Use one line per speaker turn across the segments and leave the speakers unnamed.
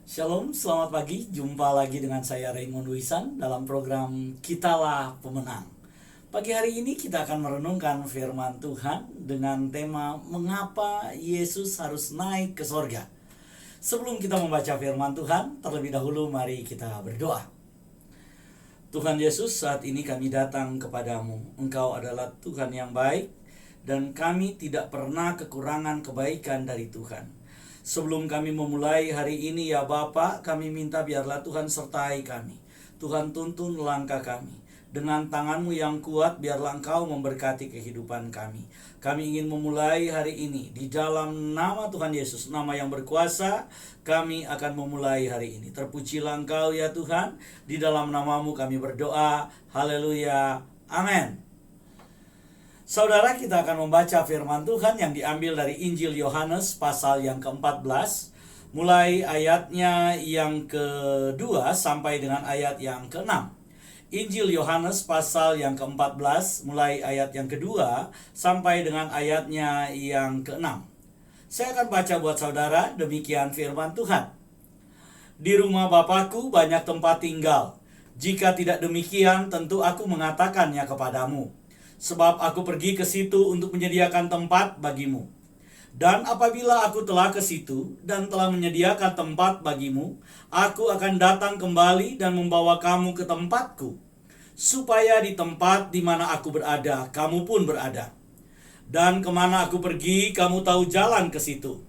Shalom, selamat pagi. Jumpa lagi dengan saya Raymond Wisan dalam program Kitalah Pemenang. Pagi hari ini kita akan merenungkan firman Tuhan dengan tema Mengapa Yesus harus naik ke sorga. Sebelum kita membaca firman Tuhan, terlebih dahulu mari kita berdoa. Tuhan Yesus, saat ini kami datang kepadamu. Engkau adalah Tuhan yang baik dan kami tidak pernah kekurangan kebaikan dari Tuhan. Sebelum kami memulai hari ini ya Bapa, kami minta biarlah Tuhan sertai kami. Tuhan tuntun langkah kami. Dengan tangan-Mu yang kuat biarlah Engkau memberkati kehidupan kami. Kami ingin memulai hari ini di dalam nama Tuhan Yesus, nama yang berkuasa, kami akan memulai hari ini. Terpujilah Engkau ya Tuhan, di dalam nama-Mu kami berdoa. Haleluya. Amin. Saudara, kita akan membaca firman Tuhan yang diambil dari Injil Yohanes pasal yang ke-14, mulai ayatnya yang kedua sampai dengan ayat yang ke-6. Injil Yohanes pasal yang ke-14, mulai ayat yang kedua sampai dengan ayatnya yang ke-6. Saya akan baca buat saudara, demikian firman Tuhan. Di rumah Bapakku banyak tempat tinggal. Jika tidak demikian, tentu aku mengatakannya kepadamu. Sebab aku pergi ke situ untuk menyediakan tempat bagimu. Dan apabila aku telah ke situ dan telah menyediakan tempat bagimu, aku akan datang kembali dan membawa kamu ke tempatku, supaya di tempat di mana aku berada, kamu pun berada. Dan kemana aku pergi, kamu tahu jalan ke situ.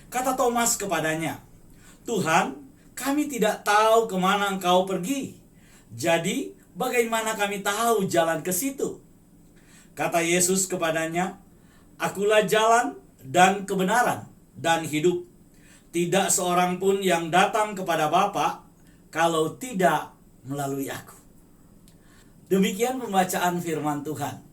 Kata Thomas kepadanya, Tuhan, kami tidak tahu kemana Engkau pergi. Jadi, bagaimana kami tahu jalan ke situ? Kata Yesus kepadanya, Akulah jalan dan kebenaran dan hidup. Tidak seorang pun yang datang kepada Bapa kalau tidak melalui aku. Demikian pembacaan firman Tuhan.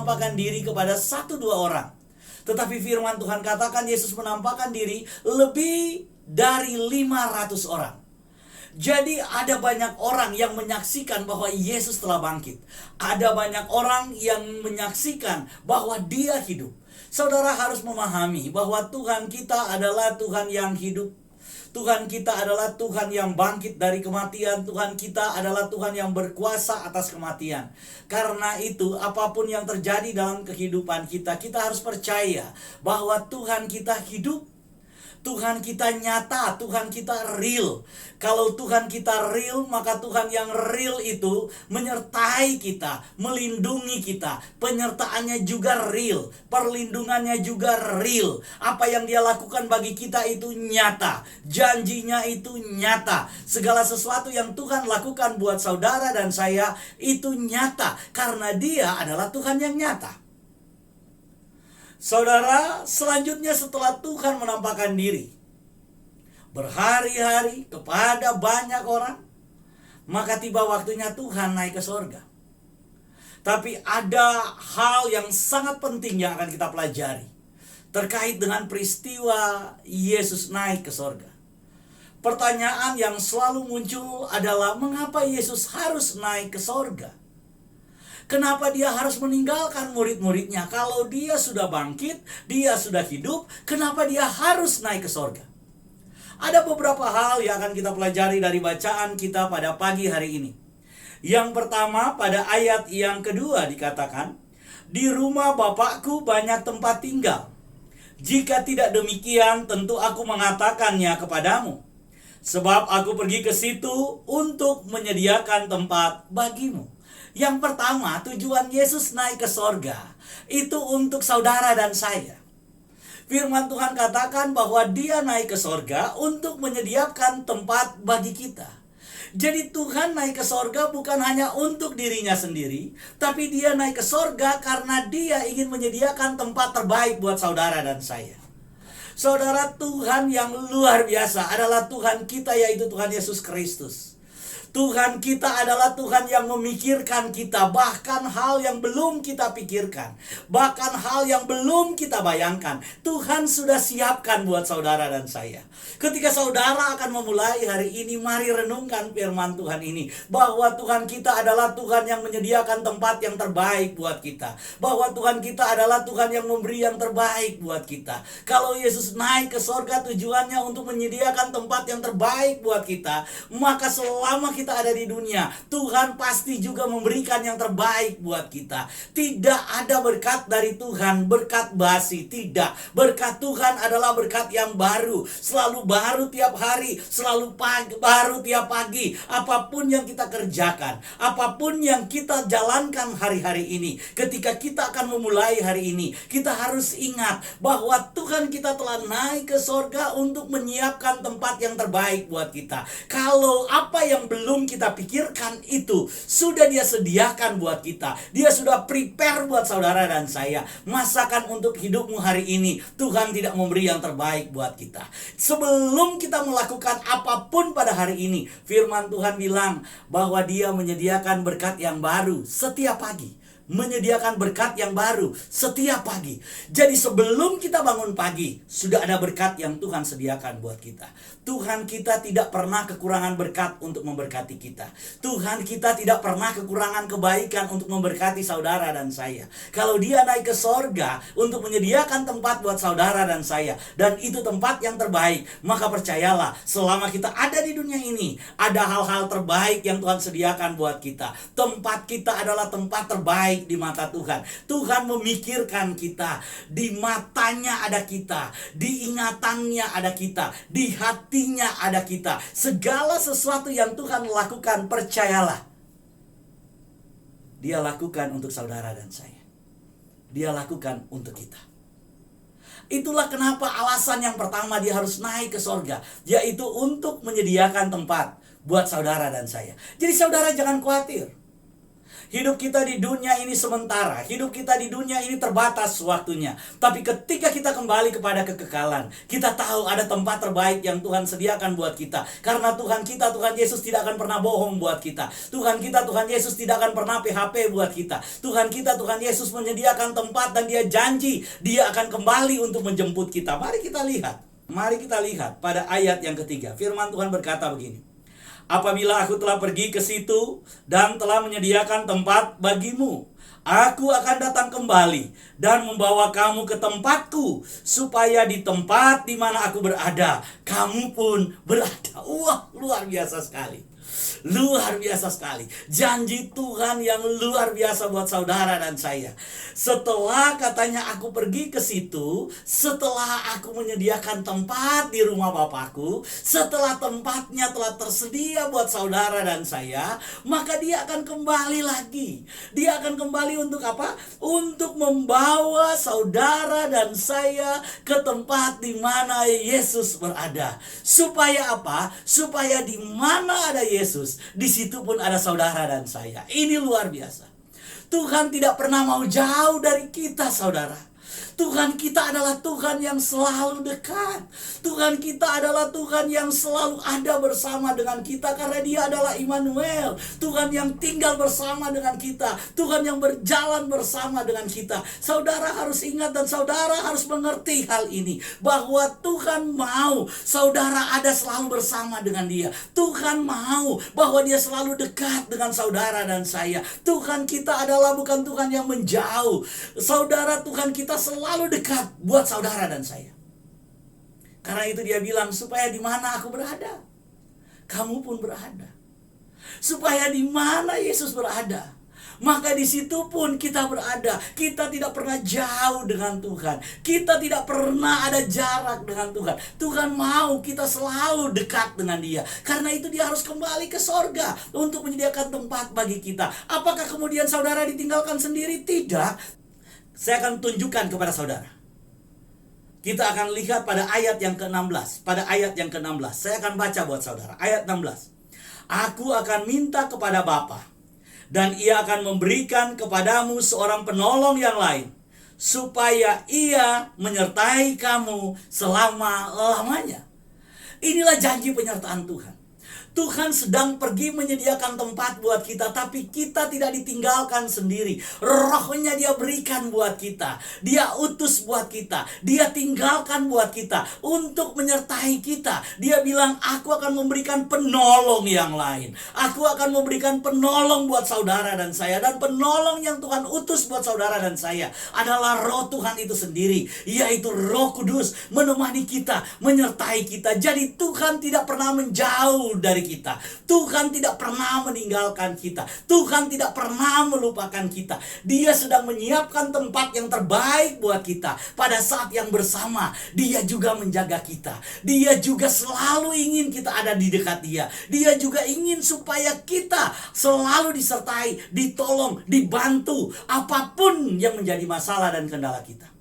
menampakkan diri kepada 1-2 orang. Tetapi firman Tuhan katakan Yesus menampakkan diri lebih dari 500 orang. Jadi ada banyak orang yang menyaksikan bahwa Yesus telah bangkit. Ada banyak orang yang menyaksikan bahwa Dia hidup. Saudara harus memahami bahwa Tuhan kita adalah Tuhan yang hidup. Tuhan kita adalah Tuhan yang bangkit dari kematian. Tuhan kita adalah Tuhan yang berkuasa atas kematian. Karena itu apapun yang terjadi dalam kehidupan kita, kita harus percaya bahwa Tuhan kita hidup. Tuhan kita nyata, Tuhan kita real. Kalau Tuhan kita real, maka Tuhan yang real itu menyertai kita, melindungi kita. Penyertaannya juga real, perlindungannya juga real. Apa yang Dia lakukan bagi kita itu nyata, janjinya itu nyata. Segala sesuatu yang Tuhan lakukan buat saudara dan saya itu nyata, karena Dia adalah Tuhan yang nyata. Saudara, selanjutnya setelah Tuhan menampakkan diri berhari-hari kepada banyak orang, maka tiba waktunya Tuhan naik ke sorga. Tapi ada hal yang sangat penting yang akan kita pelajari terkait dengan peristiwa Yesus naik ke sorga. Pertanyaan yang selalu muncul adalah mengapa Yesus harus naik ke sorga? Kenapa Dia harus meninggalkan murid-muridnya? Kalau Dia sudah bangkit, Dia sudah hidup, kenapa Dia harus naik ke sorga? Ada beberapa hal yang akan kita pelajari dari bacaan kita pada pagi hari ini. Yang pertama, pada ayat yang kedua dikatakan, "Di rumah Bapakku banyak tempat tinggal. Jika tidak demikian, tentu aku mengatakannya kepadamu. Sebab aku pergi ke situ untuk menyediakan tempat bagimu." Yang pertama, tujuan Yesus naik ke sorga itu untuk saudara dan saya. Firman Tuhan katakan bahwa Dia naik ke sorga untuk menyediakan tempat bagi kita. Jadi Tuhan naik ke sorga bukan hanya untuk dirinya sendiri, tapi Dia naik ke sorga karena Dia ingin menyediakan tempat terbaik buat saudara dan saya. Saudara, Tuhan yang luar biasa adalah Tuhan kita, yaitu Tuhan Yesus Kristus. Tuhan kita adalah Tuhan yang memikirkan kita, bahkan hal yang belum kita pikirkan, bahkan hal yang belum kita bayangkan, Tuhan sudah siapkan buat saudara dan saya. Ketika saudara akan memulai hari ini, mari renungkan firman Tuhan ini, bahwa Tuhan kita adalah Tuhan yang menyediakan tempat yang terbaik buat kita, bahwa Tuhan kita adalah Tuhan yang memberi yang terbaik buat kita. Kalau Yesus naik ke sorga, tujuannya untuk menyediakan tempat yang terbaik buat kita, maka selama kita ada di dunia, Tuhan pasti juga memberikan yang terbaik buat kita. Tidak ada berkat dari Tuhan berkat basi, tidak. Berkat Tuhan adalah berkat yang baru, selalu baru tiap hari, selalu baru tiap pagi. Apapun yang kita kerjakan, apapun yang kita jalankan hari-hari ini, ketika kita akan memulai hari ini, kita harus ingat bahwa Tuhan kita telah naik ke sorga untuk menyiapkan tempat yang terbaik buat kita. Kalau apa yang belum kita pikirkan itu sudah Dia sediakan buat kita, Dia sudah prepare buat saudara dan saya. Masakan untuk hidupmu hari ini, Tuhan tidak memberi yang terbaik buat kita. Sebelum kita melakukan apapun pada hari ini, firman Tuhan bilang bahwa Dia menyediakan berkat yang baru setiap pagi. Menyediakan berkat yang baru setiap pagi. Jadi sebelum kita bangun pagi, sudah ada berkat yang Tuhan sediakan buat kita. Tuhan kita tidak pernah kekurangan berkat untuk memberkati kita. Tuhan kita tidak pernah kekurangan kebaikan untuk memberkati saudara dan saya. Kalau Dia naik ke sorga untuk menyediakan tempat buat saudara dan saya, dan itu tempat yang terbaik, maka percayalah, selama kita ada di dunia ini, ada hal-hal terbaik yang Tuhan sediakan buat kita. Tempat kita adalah tempat terbaik di mata Tuhan. Tuhan memikirkan kita. Di matanya ada kita, di ingatannya ada kita, di hatinya ada kita. Segala sesuatu yang Tuhan lakukan, percayalah, Dia lakukan untuk saudara dan saya. Dia lakukan untuk kita. Itulah kenapa alasan yang pertama Dia harus naik ke sorga, yaitu untuk menyediakan tempat buat saudara dan saya. Jadi saudara jangan khawatir. Hidup kita di dunia ini sementara. Hidup kita di dunia ini terbatas waktunya. Tapi ketika kita kembali kepada kekekalan, kita tahu ada tempat terbaik yang Tuhan sediakan buat kita. Karena Tuhan kita, Tuhan Yesus tidak akan pernah bohong buat kita. Tuhan kita, Tuhan Yesus tidak akan pernah PHP buat kita. Tuhan kita, Tuhan Yesus menyediakan tempat dan Dia janji Dia akan kembali untuk menjemput kita. Mari kita lihat. Mari kita lihat pada ayat yang ketiga. Firman Tuhan berkata begini. Apabila aku telah pergi ke situ dan telah menyediakan tempat bagimu, aku akan datang kembali dan membawa kamu ke tempatku, supaya di tempat di mana aku berada, kamu pun berada. Wah, luar biasa sekali. Luar biasa sekali. Janji Tuhan yang luar biasa buat saudara dan saya. Setelah katanya aku pergi ke situ, setelah aku menyediakan tempat di rumah Bapakku, setelah tempatnya telah tersedia buat saudara dan saya, maka Dia akan kembali lagi. Dia akan kembali untuk apa? Untuk membawa saudara dan saya ke tempat di mana Yesus berada. Supaya apa? Supaya di mana ada Yesus, di situ pun ada saudara dan saya. Ini luar biasa. Tuhan tidak pernah mau jauh dari kita, saudara. Tuhan kita adalah Tuhan yang selalu dekat. Tuhan kita adalah Tuhan yang selalu ada bersama dengan kita, karena Dia adalah Immanuel, Tuhan yang tinggal bersama dengan kita, Tuhan yang berjalan bersama dengan kita. Saudara harus ingat dan saudara harus mengerti hal ini, bahwa Tuhan mau saudara ada selalu bersama dengan Dia. Tuhan mau bahwa Dia selalu dekat dengan saudara dan saya. Tuhan kita adalah bukan Tuhan yang menjauh. Saudara, Tuhan kita selalu dekat buat saudara dan saya. Karena itu Dia bilang, supaya di mana aku berada, kamu pun berada. Supaya di mana Yesus berada, maka di situ pun kita berada. Kita tidak pernah jauh dengan Tuhan. Kita tidak pernah ada jarak dengan Tuhan. Tuhan mau kita selalu dekat dengan Dia. Karena itu Dia harus kembali ke sorga untuk menyediakan tempat bagi kita. Apakah kemudian saudara ditinggalkan sendiri? Tidak. Saya akan tunjukkan kepada saudara. Kita akan lihat pada ayat yang ke-16. Pada ayat yang ke-16. Saya akan baca buat saudara. Ayat 16. Aku akan minta kepada Bapa, dan Ia akan memberikan kepadamu seorang penolong yang lain, supaya Ia menyertai kamu selama-lamanya. Inilah janji penyertaan Tuhan. Tuhan sedang pergi menyediakan tempat buat kita, tapi kita tidak ditinggalkan sendiri. Rohnya Dia berikan buat kita. Dia utus buat kita. Dia tinggalkan buat kita untuk menyertai kita. Dia bilang, aku akan memberikan penolong yang lain. Aku akan memberikan penolong buat saudara dan saya. Dan penolong yang Tuhan utus buat saudara dan saya adalah Roh Tuhan itu sendiri, yaitu Roh Kudus, menemani kita, menyertai kita. Jadi Tuhan tidak pernah menjauh dari kita. Tuhan tidak pernah meninggalkan kita. Tuhan tidak pernah melupakan kita. Dia sedang menyiapkan tempat yang terbaik buat kita. Pada saat yang bersama, Dia juga menjaga kita. Dia juga selalu ingin kita ada di dekat Dia. Dia juga ingin supaya kita selalu disertai, ditolong, dibantu, apapun yang menjadi masalah dan kendala kita.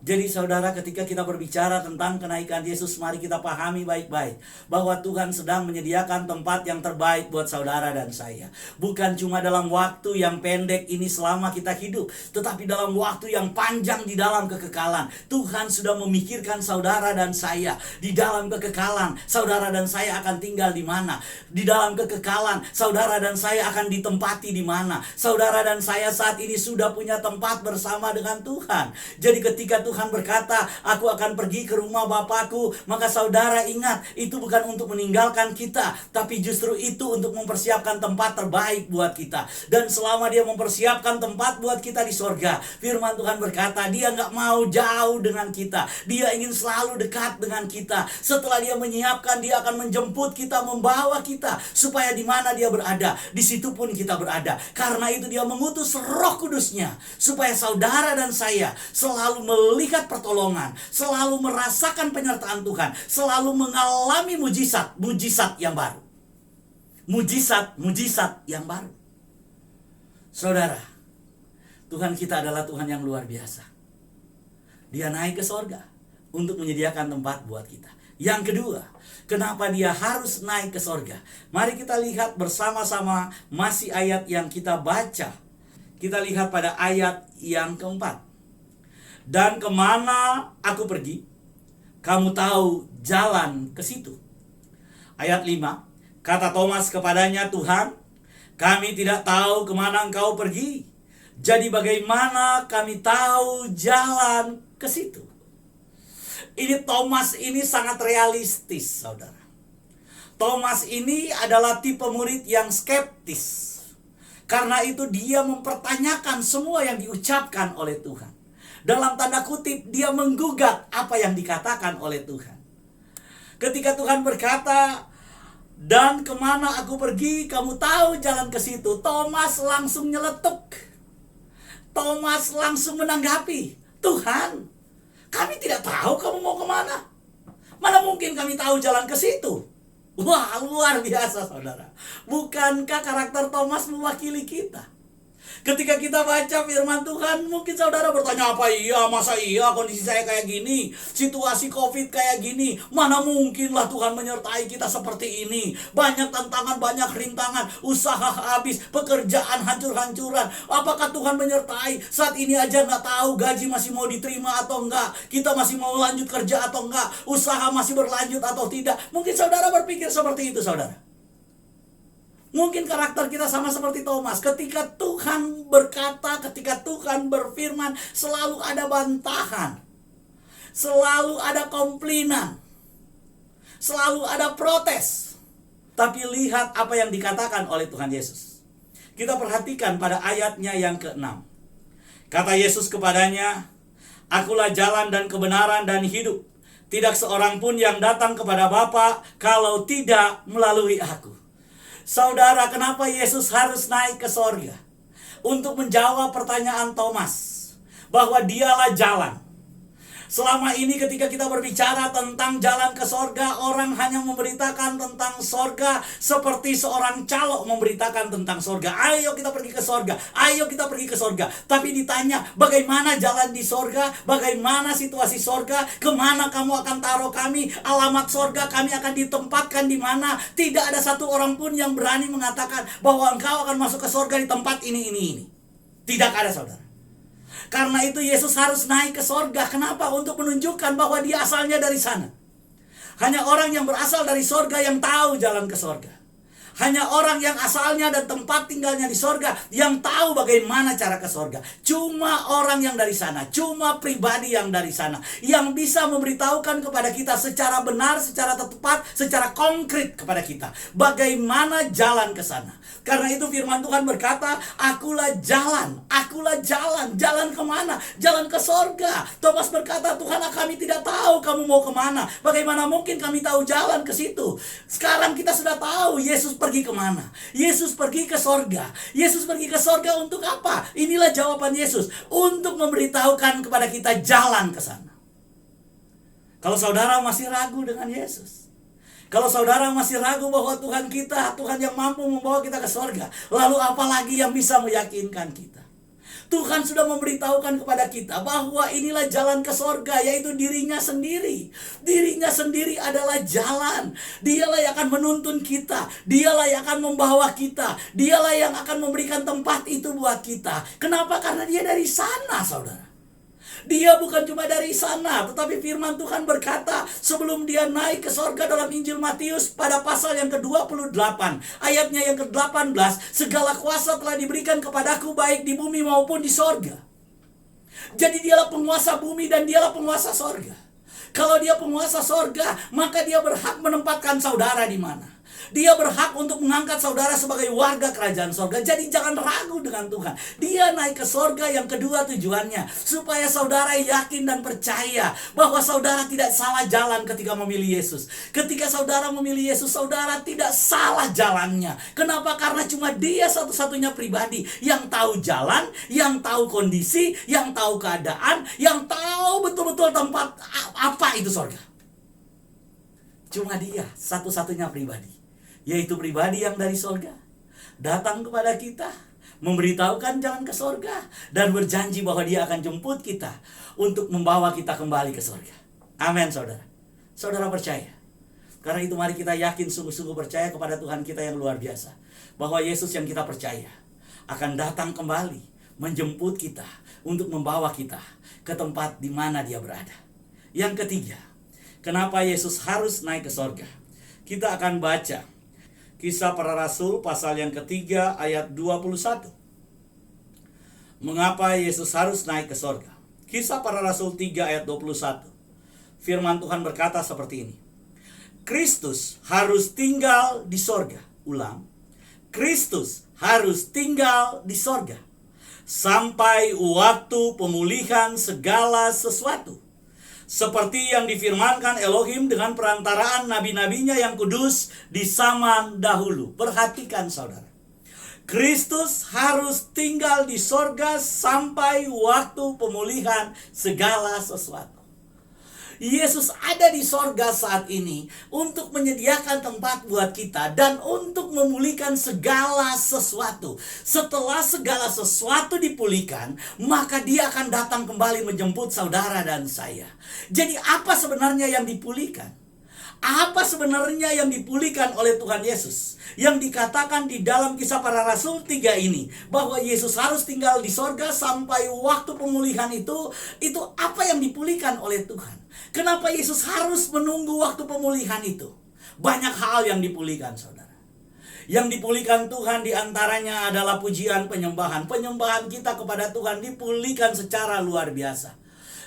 Jadi saudara, ketika kita berbicara tentang kenaikan Yesus, mari kita pahami baik-baik bahwa Tuhan sedang menyediakan tempat yang terbaik buat saudara dan saya. Bukan cuma dalam waktu yang pendek ini selama kita hidup, tetapi dalam waktu yang panjang di dalam kekekalan. Tuhan sudah memikirkan saudara dan saya. Di dalam kekekalan, saudara dan saya akan tinggal di mana? Di dalam kekekalan, saudara dan saya akan ditempati di mana? Saudara dan saya saat ini sudah punya tempat bersama dengan Tuhan. Jadi ketika Tuhan berkata, aku akan pergi ke rumah Bapakku, maka saudara ingat, itu bukan untuk meninggalkan kita, tapi justru itu untuk mempersiapkan tempat terbaik buat kita. Dan selama Dia mempersiapkan tempat buat kita di sorga, firman Tuhan berkata, Dia gak mau jauh dengan kita. Dia ingin selalu dekat dengan kita. Setelah Dia menyiapkan, Dia akan menjemput kita, membawa kita, supaya di mana Dia berada, di situ pun kita berada. Karena itu Dia mengutus Roh Kudus-Nya, supaya saudara dan saya selalu melihat pertolongan, selalu merasakan penyertaan Tuhan, selalu mengalami mujizat yang baru. Mujizat yang baru. Saudara, Tuhan kita adalah Tuhan yang luar biasa. Dia naik ke sorga untuk menyediakan tempat buat kita. Yang kedua, kenapa dia harus naik ke sorga? Mari kita lihat bersama-sama masih ayat yang kita baca. Kita lihat pada ayat yang keempat. Dan kemana aku pergi, kamu tahu jalan ke situ. Ayat 5, kata Thomas kepadanya, Tuhan, kami tidak tahu kemana engkau pergi. Jadi bagaimana kami tahu jalan ke situ? Ini Thomas ini sangat realistis, saudara. Thomas ini adalah tipe murid yang skeptis. Karena itu dia mempertanyakan semua yang diucapkan oleh Tuhan. Dalam tanda kutip, dia menggugat apa yang dikatakan oleh Tuhan. Ketika Tuhan berkata, dan kemana aku pergi, kamu tahu jalan ke situ. Thomas langsung nyeletuk. Thomas langsung menanggapi, Tuhan, kami tidak tahu kamu mau kemana. Mana mungkin kami tahu jalan ke situ? Wah, luar biasa, saudara. Bukankah karakter Thomas mewakili kita? Ketika kita baca firman Tuhan, mungkin saudara bertanya, apa iya, masa iya kondisi saya kayak gini, situasi COVID kayak gini, mana mungkinlah Tuhan menyertai kita seperti ini. Banyak tantangan, banyak rintangan, usaha habis, pekerjaan hancur-hancuran. Apakah Tuhan menyertai? Saat ini aja nggak tahu gaji masih mau diterima atau enggak, kita masih mau lanjut kerja atau enggak, usaha masih berlanjut atau tidak. Mungkin saudara berpikir seperti itu, saudara. Mungkin karakter kita sama seperti Thomas. Ketika Tuhan berkata, ketika Tuhan berfirman, selalu ada bantahan, selalu ada komplainan, selalu ada protes. Tapi lihat apa yang dikatakan oleh Tuhan Yesus. Kita perhatikan pada ayatnya yang ke-6. Kata Yesus kepadanya, Akulah jalan dan kebenaran dan hidup. Tidak seorang pun yang datang kepada Bapa kalau tidak melalui aku. Saudara, kenapa Yesus harus naik ke sorga? Untuk menjawab pertanyaan Thomas, bahwa dialah jalan. Selama ini ketika kita berbicara tentang jalan ke sorga, orang hanya memberitakan tentang sorga seperti seorang calok memberitakan tentang sorga. Ayo kita pergi ke sorga, ayo kita pergi ke sorga. Tapi ditanya, bagaimana jalan di sorga? Bagaimana situasi sorga? Kemana kamu akan taruh kami? Alamat sorga kami akan ditempatkan di mana? Tidak ada satu orang pun yang berani mengatakan bahwa engkau akan masuk ke sorga di tempat ini. Tidak ada, saudara. Karena itu Yesus harus naik ke sorga. Kenapa? Untuk menunjukkan bahwa dia asalnya dari sana. Hanya orang yang berasal dari sorga yang tahu jalan ke sorga. Hanya orang yang asalnya dan tempat tinggalnya di sorga yang tahu bagaimana cara ke sorga. Cuma orang yang dari sana, cuma pribadi yang dari sana, yang bisa memberitahukan kepada kita secara benar, secara tepat, secara konkret kepada kita bagaimana jalan ke sana. Karena itu firman Tuhan berkata, Akulah jalan. Jalan kemana? Jalan ke sorga. Thomas berkata, Tuhan, kami tidak tahu kamu mau kemana. Bagaimana mungkin kami tahu jalan ke situ? Sekarang kita sudah tahu Yesus pergi kemana. Yesus pergi ke sorga. Yesus pergi ke sorga untuk apa? Inilah jawaban Yesus. Untuk memberitahukan kepada kita jalan ke sana. Kalau saudara masih ragu dengan Yesus, kalau saudara masih ragu bahwa Tuhan kita, Tuhan yang mampu membawa kita ke sorga, lalu apa lagi yang bisa meyakinkan kita? Tuhan sudah memberitahukan kepada kita bahwa inilah jalan ke sorga, yaitu dirinya sendiri. Dirinya sendiri adalah jalan. Dialah yang akan menuntun kita. Dialah yang akan membawa kita. Dialah yang akan memberikan tempat itu buat kita. Kenapa? Karena dia dari sana, saudara. Dia bukan cuma dari sana, tetapi firman Tuhan berkata sebelum dia naik ke sorga dalam Injil Matius pada pasal yang ke-28, ayatnya yang ke-18, segala kuasa telah diberikan kepadaku baik di bumi maupun di sorga. Jadi dialah penguasa bumi dan dialah penguasa sorga. Kalau dia penguasa sorga, maka dia berhak menempatkan saudara di mana. Dia berhak untuk mengangkat saudara sebagai warga kerajaan sorga. Jadi jangan ragu dengan Tuhan. Dia naik ke sorga, yang kedua tujuannya supaya saudara yakin dan percaya bahwa saudara tidak salah jalan ketika memilih Yesus. Ketika saudara memilih Yesus, saudara tidak salah jalannya. Kenapa? Karena cuma dia satu-satunya pribadi yang tahu jalan, yang tahu kondisi, yang tahu keadaan, yang tahu betul-betul tempat apa itu sorga. Cuma dia satu-satunya pribadi, yaitu pribadi yang dari sorga, datang kepada kita, memberitahukan jalan ke sorga, dan berjanji bahwa dia akan jemput kita untuk membawa kita kembali ke sorga. Amin, saudara. Saudara percaya? Karena itu mari kita yakin sungguh-sungguh percaya kepada Tuhan kita yang luar biasa. Bahwa Yesus yang kita percaya akan datang kembali menjemput kita untuk membawa kita ke tempat di mana Dia berada. Yang ketiga, kenapa Yesus harus naik ke sorga? Kita akan baca Kisah Para Rasul pasal yang ketiga ayat 21. Mengapa Yesus harus naik ke sorga? Kisah Para Rasul 3 ayat 21. Firman Tuhan berkata seperti ini. Kristus harus tinggal di sorga. Ulang. Kristus harus tinggal di sorga sampai waktu pemulihan segala sesuatu. Seperti yang difirmankan Elohim dengan perantaraan nabi-nabinya yang kudus di zaman dahulu. Perhatikan saudara. Kristus harus tinggal di sorga sampai waktu pemulihan segala sesuatu. Yesus ada di sorga saat ini untuk menyediakan tempat buat kita dan untuk memulihkan segala sesuatu. Setelah segala sesuatu dipulihkan, maka Dia akan datang kembali menjemput saudara dan saya. Jadi apa sebenarnya yang dipulihkan? Apa sebenarnya yang dipulihkan oleh Tuhan Yesus? Yang dikatakan di dalam Kisah Para Rasul 3 ini, bahwa Yesus harus tinggal di sorga sampai waktu pemulihan itu apa yang dipulihkan oleh Tuhan? Kenapa Yesus harus menunggu waktu pemulihan itu? Banyak hal yang dipulihkan, saudara. Yang dipulihkan Tuhan diantaranya adalah pujian penyembahan. Penyembahan kita kepada Tuhan dipulihkan secara luar biasa.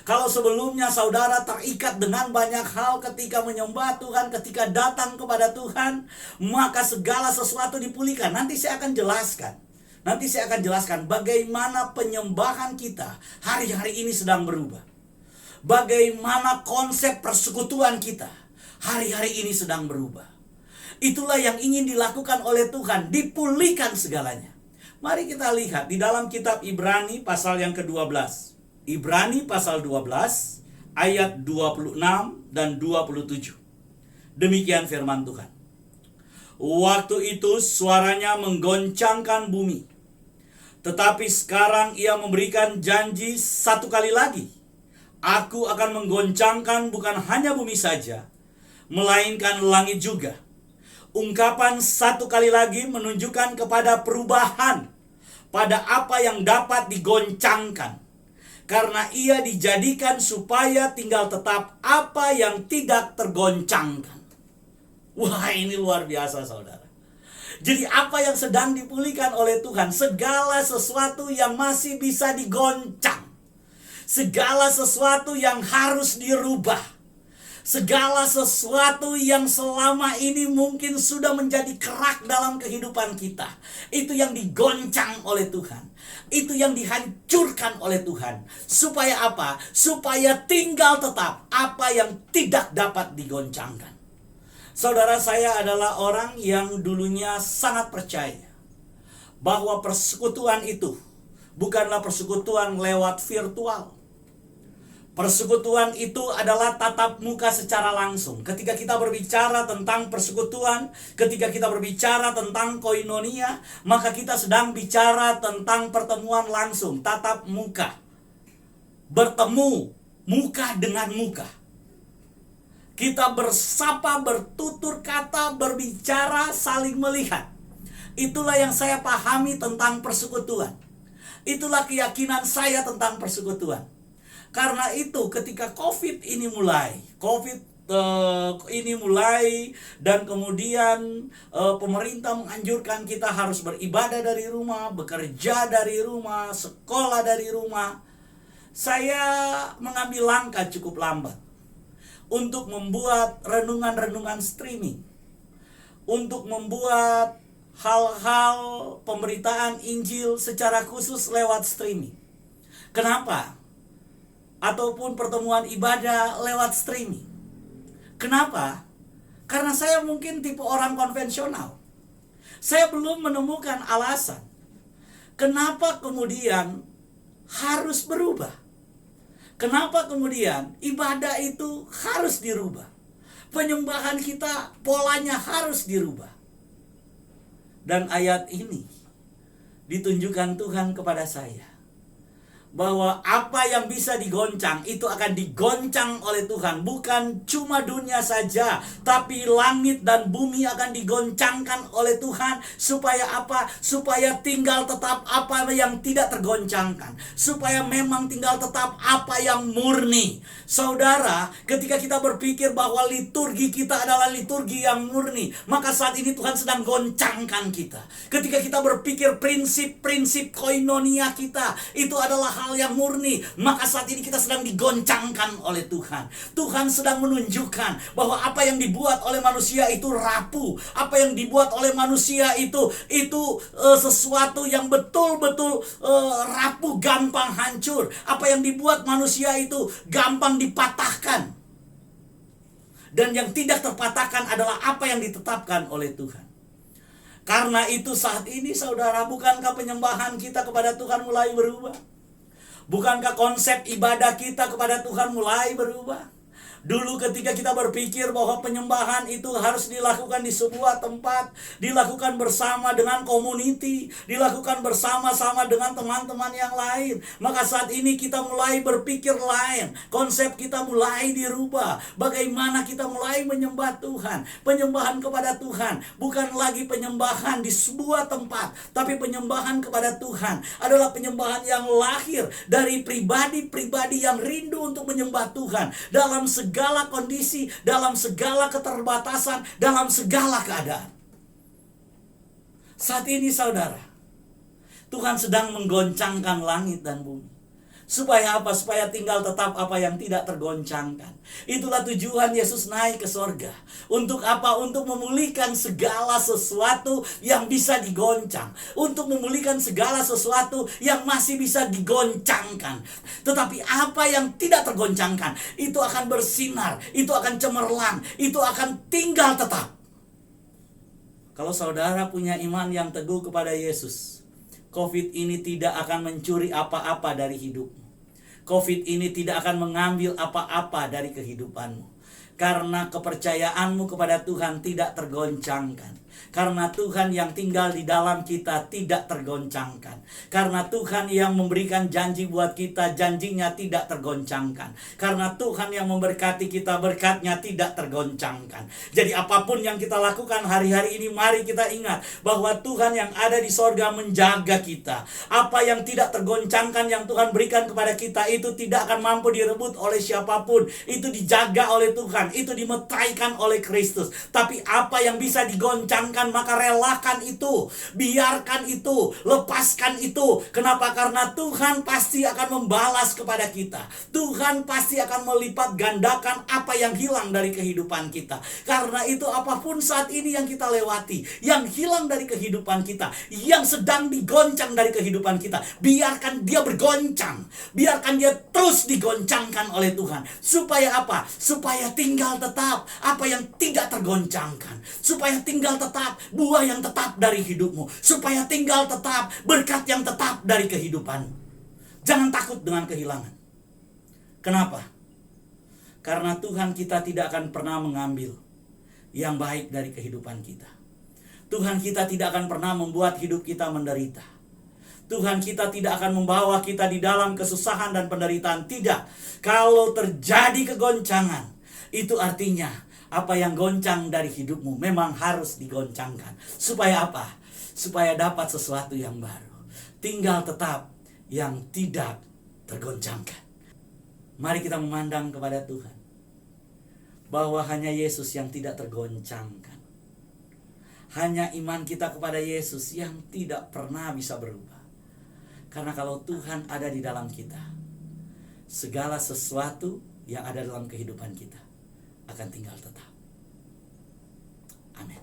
Kalau sebelumnya saudara terikat dengan banyak hal ketika menyembah Tuhan, ketika datang kepada Tuhan, maka segala sesuatu dipulihkan. Nanti saya akan jelaskan bagaimana penyembahan kita hari-hari ini sedang berubah. Bagaimana konsep persekutuan kita hari-hari ini sedang berubah. Itulah yang ingin dilakukan oleh Tuhan, dipulihkan segalanya. Mari kita lihat di dalam kitab Ibrani pasal yang ke-12. Ibrani pasal 12 ayat 26 dan 27. Demikian firman Tuhan. Waktu itu suaranya menggoncangkan bumi. Tetapi sekarang Ia memberikan janji satu kali lagi. Aku akan menggoncangkan bukan hanya bumi saja, melainkan langit juga. Ungkapan satu kali lagi menunjukkan kepada perubahan pada apa yang dapat digoncangkan. Karena Ia dijadikan supaya tinggal tetap apa yang tidak tergoncangkan. Wah, ini luar biasa saudara. Jadi apa yang sedang dipulihkan oleh Tuhan? Segala sesuatu yang masih bisa digoncang. Segala sesuatu yang harus dirubah. Segala sesuatu yang selama ini mungkin sudah menjadi kerak dalam kehidupan kita. Itu yang digoncang oleh Tuhan. Itu yang dihancurkan oleh Tuhan. Supaya apa? Supaya tinggal tetap apa yang tidak dapat digoncangkan. Saudara, saya adalah orang yang dulunya sangat percaya bahwa persekutuan itu bukanlah persekutuan lewat virtual. Persekutuan itu adalah tatap muka secara langsung. Ketika kita berbicara tentang persekutuan, ketika kita berbicara tentang koinonia, maka kita sedang bicara tentang pertemuan langsung, tatap muka. Bertemu muka dengan muka. Kita bersapa, bertutur kata, berbicara, saling melihat. Itulah yang saya pahami tentang persekutuan. Itulah keyakinan saya tentang persekutuan. Karena itu ketika COVID ini mulai dan kemudian pemerintah menganjurkan kita harus beribadah dari rumah, bekerja dari rumah, sekolah dari rumah, saya mengambil langkah cukup lambat untuk membuat renungan-renungan streaming, untuk membuat hal-hal pemberitaan Injil secara khusus lewat streaming. Kenapa? Ataupun pertemuan ibadah lewat streaming. Kenapa? Karena saya mungkin tipe orang konvensional. Saya belum menemukan alasan kenapa kemudian harus berubah. Kenapa kemudian ibadah itu harus dirubah. Penyembahan kita polanya harus dirubah. Dan ayat ini ditunjukkan Tuhan kepada saya bahwa apa yang bisa digoncang itu akan digoncang oleh Tuhan. Bukan cuma dunia saja, tapi langit dan bumi akan digoncangkan oleh Tuhan. Supaya apa? Supaya tinggal tetap apa yang tidak tergoncangkan. Supaya memang tinggal tetap apa yang murni. Saudara, ketika kita berpikir bahwa liturgi kita adalah liturgi yang murni, maka saat ini Tuhan sedang goncangkan kita. Ketika kita berpikir prinsip-prinsip koinonia kita itu adalah hal yang murni, maka saat ini kita sedang digoncangkan oleh Tuhan. Tuhan sedang menunjukkan bahwa apa yang dibuat oleh manusia itu rapuh, apa yang dibuat oleh manusia itu sesuatu yang betul-betul rapuh, gampang hancur. Apa yang dibuat manusia itu gampang dipatahkan. Dan yang tidak terpatahkan adalah apa yang ditetapkan oleh Tuhan. Karena itu saat ini saudara, bukankah penyembahan kita kepada Tuhan mulai berubah? Bukankah konsep ibadah kita kepada Tuhan mulai berubah? Dulu ketika kita berpikir bahwa penyembahan itu harus dilakukan di sebuah tempat, dilakukan bersama dengan community, dilakukan bersama-sama dengan teman-teman yang lain, maka saat ini kita mulai berpikir lain. Konsep kita mulai dirubah. Bagaimana kita mulai menyembah Tuhan? Penyembahan kepada Tuhan bukan lagi penyembahan di sebuah tempat, tapi penyembahan kepada Tuhan adalah penyembahan yang lahir dari pribadi-pribadi yang rindu untuk menyembah Tuhan dalam segala kondisi, dalam segala keterbatasan, dalam segala keadaan. Saat ini saudara, Tuhan sedang menggoncangkan langit dan bumi. Supaya apa? Supaya tinggal tetap apa yang tidak tergoncangkan. Itulah tujuan Yesus naik ke sorga. Untuk apa? Untuk memulihkan segala sesuatu yang bisa digoncang. Untuk memulihkan segala sesuatu yang masih bisa digoncangkan. Tetapi apa yang tidak tergoncangkan, itu akan bersinar, itu akan cemerlang, itu akan tinggal tetap. Kalau saudara punya iman yang teguh kepada Yesus, COVID ini tidak akan mencuri apa-apa dari hidupmu. COVID ini tidak akan mengambil apa-apa dari kehidupanmu. Karena kepercayaanmu kepada Tuhan tidak tergoncangkan. Karena Tuhan yang tinggal di dalam kita tidak tergoncangkan. Karena Tuhan yang memberikan janji buat kita, janjinya tidak tergoncangkan. Karena Tuhan yang memberkati kita, berkatnya tidak tergoncangkan. Jadi apapun yang kita lakukan hari-hari ini, mari kita ingat bahwa Tuhan yang ada di sorga menjaga kita. Apa yang tidak tergoncangkan yang Tuhan berikan kepada kita itu tidak akan mampu direbut oleh siapapun. Itu dijaga oleh Tuhan, itu dimetaikan oleh Kristus. Tapi apa yang bisa digoncangkan, maka relakan itu, biarkan itu, lepaskan itu. Kenapa? Karena Tuhan pasti akan membalas kepada kita. Tuhan pasti akan melipat gandakan apa yang hilang dari kehidupan kita. Karena itu apapun saat ini yang kita lewati, yang hilang dari kehidupan kita, yang sedang digoncang dari kehidupan kita, biarkan dia bergoncang. Biarkan dia terus digoncangkan oleh Tuhan. Supaya apa? Supaya tinggal tetap apa yang tidak tergoncangkan. Supaya tinggal tetap buah yang tetap dari hidupmu. Supaya tinggal tetap berkat yang tetap dari kehidupan. Jangan takut dengan kehilangan. Kenapa? Karena Tuhan kita tidak akan pernah mengambil yang baik dari kehidupan kita. Tuhan kita tidak akan pernah membuat hidup kita menderita. Tuhan kita tidak akan membawa kita di dalam kesusahan dan penderitaan. Tidak. Kalau terjadi kegoncangan, itu artinya apa yang goncang dari hidupmu memang harus digoncangkan. Supaya apa? Supaya dapat sesuatu yang baru. Tinggal tetap yang tidak tergoncangkan. Mari kita memandang kepada Tuhan, bahwa hanya Yesus yang tidak tergoncangkan. Hanya iman kita kepada Yesus yang tidak pernah bisa berubah. Karena kalau Tuhan ada di dalam kita, segala sesuatu yang ada dalam kehidupan kita akan tinggal tetap. Amin.